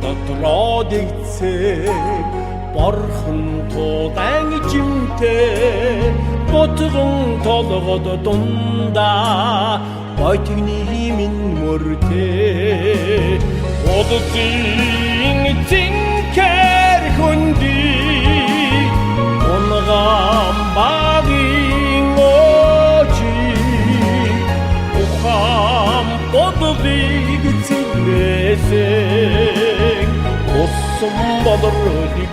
дотроо дэгцээ борхон туудан жимтэй ботгон толгод дундаа бойтгны минь мөртэй оддын тинкэр хөнди онгам багийн очи ухам бодгийг цэглэсэн осон болродгийг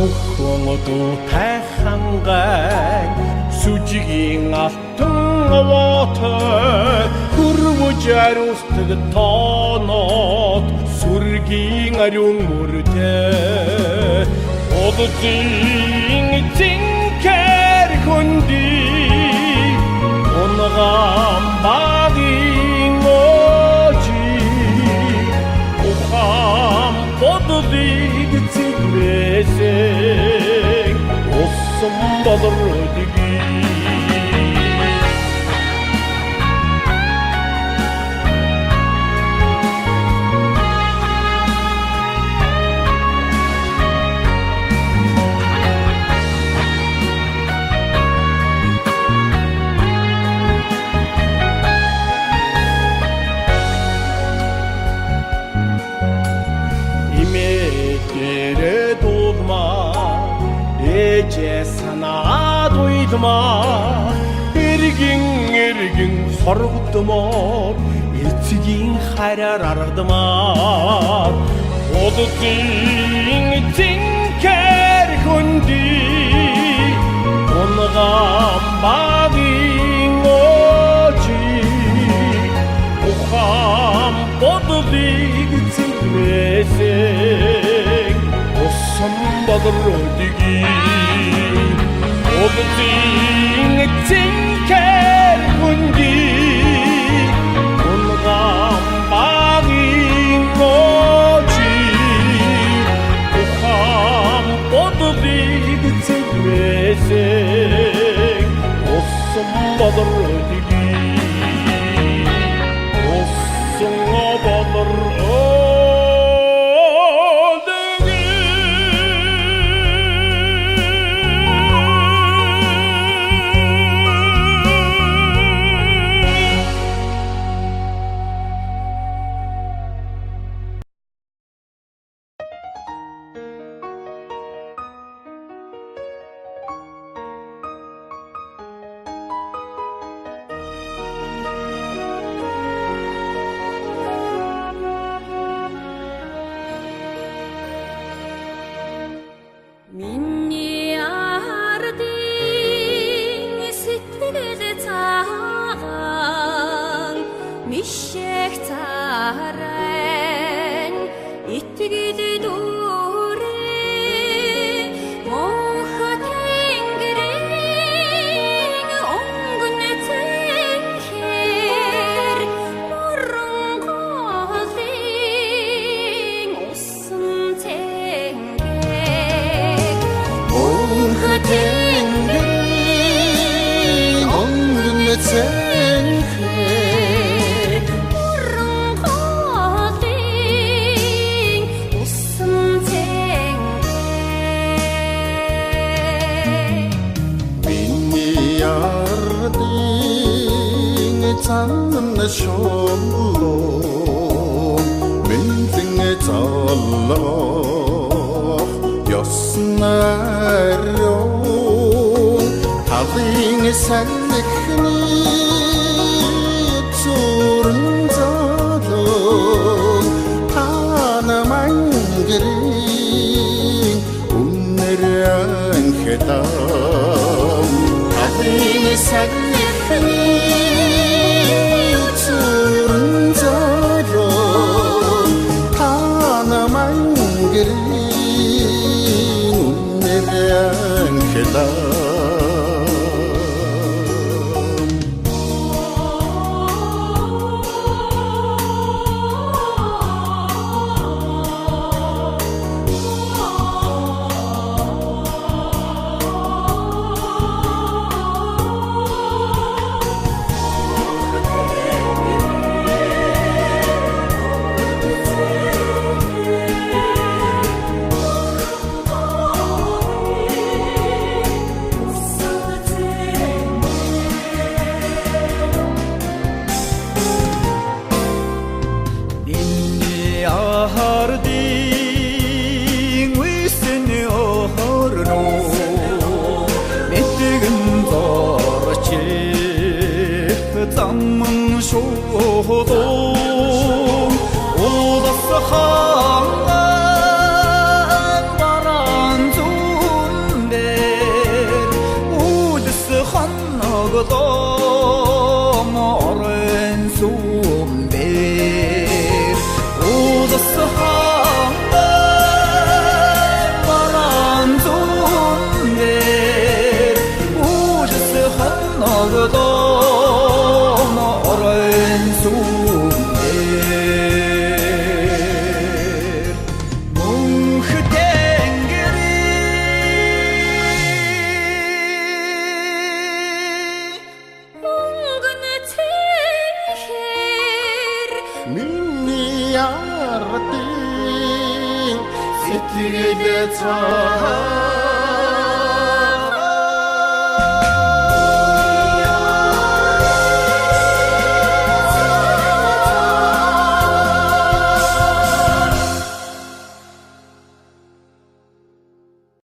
охомото тахангай сүжигийн алтан овоотой хүрвж ариустдаг тоонот сүргийн ариун мөртэй оддын тинкэр хөнди онгам багийн очи ухам бодгийг цэглэсэн осон болродгийг санаад уйдмаа эргэн соргодмоор эцгийн хараар аргадмаар оддын тинкэр хөнди онгам багийн очи ухам бодгийг цэглэсэн осон болродгийг оддын тинкэр хөнди онгам багийн очи ухам бодгийг цэглэсэн осон болродгийг осон болродгийг Миний ардын сэтгэл цагаан мишэх царайн итгэл дүүрэн мохот тэнгэрийн онгон цэнхэр морон голын усан тэнгэрийн онгон цэнхэр морон голын усан цэнхэр миний ардын цанна шоолоо мэнлэн цааллаа ёснарё талын санхны цурн залуу тана мангэрийн үнэрэн хэтам талын санхны цурн 쇼도 오더스 항안 바란 준데 우드스 한너거도 모른 숨데 오더스 항안 바란 준데 우드스 한너거도 Minni arti Sittige